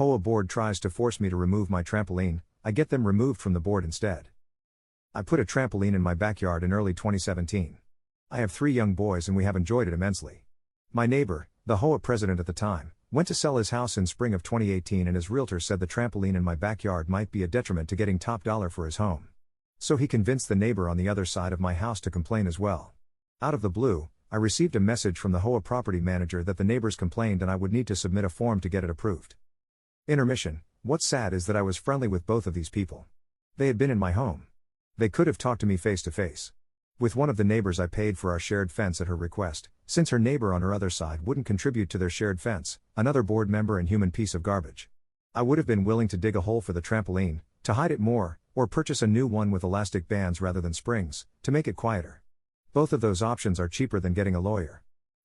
HOA board tries to force me to remove my trampoline, I get them removed from the board instead. I put a trampoline in my backyard in early 2017. I have 3 young boys and we have enjoyed it immensely. My neighbor, the HOA president at the time, went to sell his house in spring of 2018 and his realtor said the trampoline in my backyard might be a detriment to getting top dollar for his home. So he convinced the neighbor on the other side of my house to complain as well. Out of the blue, I received a message from the HOA property manager that the neighbors complained and I would need to submit a form to get it approved. Intermission. What's sad is that I was friendly with both of these people. They had been in my home. They could have talked to me face to face. With one of the neighbors I paid for our shared fence at her request, since her neighbor on her other side wouldn't contribute to their shared fence, another board member and human piece of garbage. I would have been willing to dig a hole for the trampoline, to hide it more, or purchase a new one with elastic bands rather than springs, to make it quieter. Both of those options are cheaper than getting a lawyer.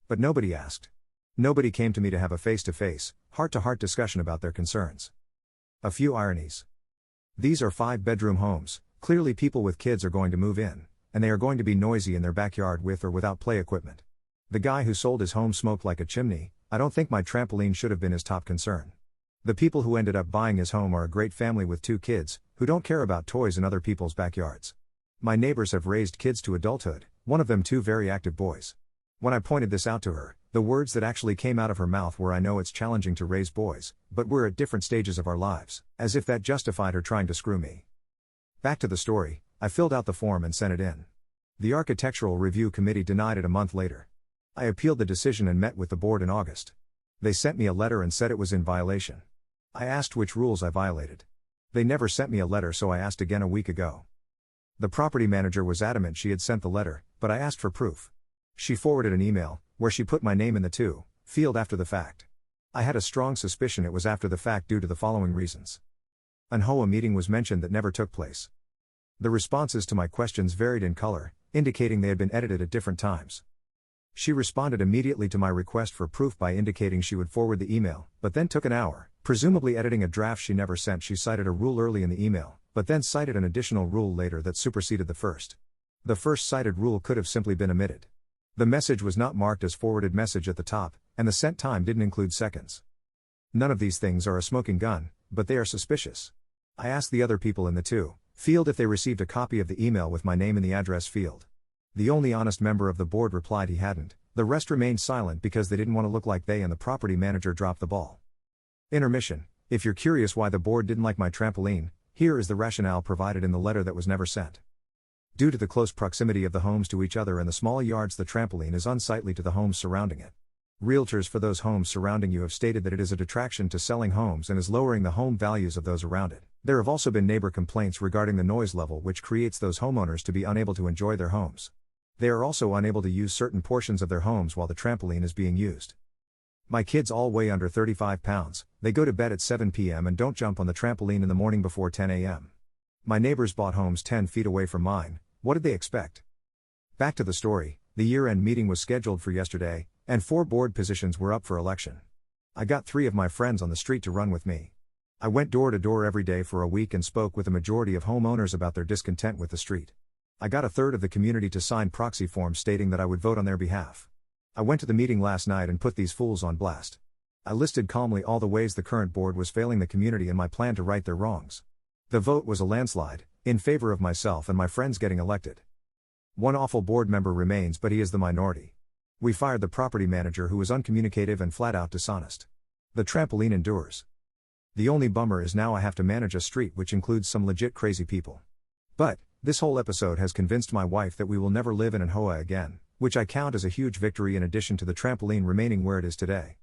But nobody asked. Nobody came to me to have a face-to-face, heart-to-heart discussion about their concerns. A few ironies. These are 5-bedroom homes, clearly people with kids are going to move in, and they are going to be noisy in their backyard with or without play equipment. The guy who sold his home smoked like a chimney. I don't think my trampoline should have been his top concern. The people who ended up buying his home are a great family with 2 kids, who don't care about toys in other people's backyards. My neighbors have raised kids to adulthood, one of them 2 very active boys. When I pointed this out to her, the words that actually came out of her mouth were, "I know it's challenging to raise boys, but we're at different stages of our lives," as if that justified her trying to screw me. Back to the story, I filled out the form and sent it in. The Architectural Review Committee denied it a month later. I appealed the decision and met with the board in August. They sent me a letter and said it was in violation. I asked which rules I violated. They never sent me a letter, so I asked again a week ago. The property manager was adamant she had sent the letter, but I asked for proof. She forwarded an email, where she put my name in the "to" field after the fact. I had a strong suspicion it was after the fact due to the following reasons. An HOA meeting was mentioned that never took place. The responses to my questions varied in color, indicating they had been edited at different times. She responded immediately to my request for proof by indicating she would forward the email, but then took an hour, presumably editing a draft she never sent. She cited a rule early in the email, but then cited an additional rule later that superseded the first. The first cited rule could have simply been omitted. The message was not marked as forwarded message at the top, and the sent time didn't include seconds. None of these things are a smoking gun, but they are suspicious. I asked the other people in the "to" field if they received a copy of the email with my name in the address field. The only honest member of the board replied he hadn't. The rest remained silent because they didn't want to look like they and the property manager dropped the ball. Intermission. If you're curious why the board didn't like my trampoline, here is the rationale provided in the letter that was never sent. Due to the close proximity of the homes to each other and the small yards, the trampoline is unsightly to the homes surrounding it. Realtors for those homes surrounding you have stated that it is a detraction to selling homes and is lowering the home values of those around it. There have also been neighbor complaints regarding the noise level, which creates those homeowners to be unable to enjoy their homes. They are also unable to use certain portions of their homes while the trampoline is being used. My kids all weigh under 35 pounds, they go to bed at 7 p.m. and don't jump on the trampoline in the morning before 10 a.m. My neighbors bought homes 10 feet away from mine. What did they expect? Back to the story, the year-end meeting was scheduled for yesterday, and 4 board positions were up for election. I got 3 of my friends on the street to run with me. I went door to door every day for a week and spoke with a majority of homeowners about their discontent with the street. I got a third of the community to sign proxy forms stating that I would vote on their behalf. I went to the meeting last night and put these fools on blast. I listed calmly all the ways the current board was failing the community and my plan to right their wrongs. The vote was a landslide, in favor of myself and my friends getting elected. One awful board member remains, but he is the minority. We fired the property manager who was uncommunicative and flat out dishonest. The trampoline endures. The only bummer is now I have to manage a street which includes some legit crazy people. But this whole episode has convinced my wife that we will never live in an HOA again, which I count as a huge victory in addition to the trampoline remaining where it is today.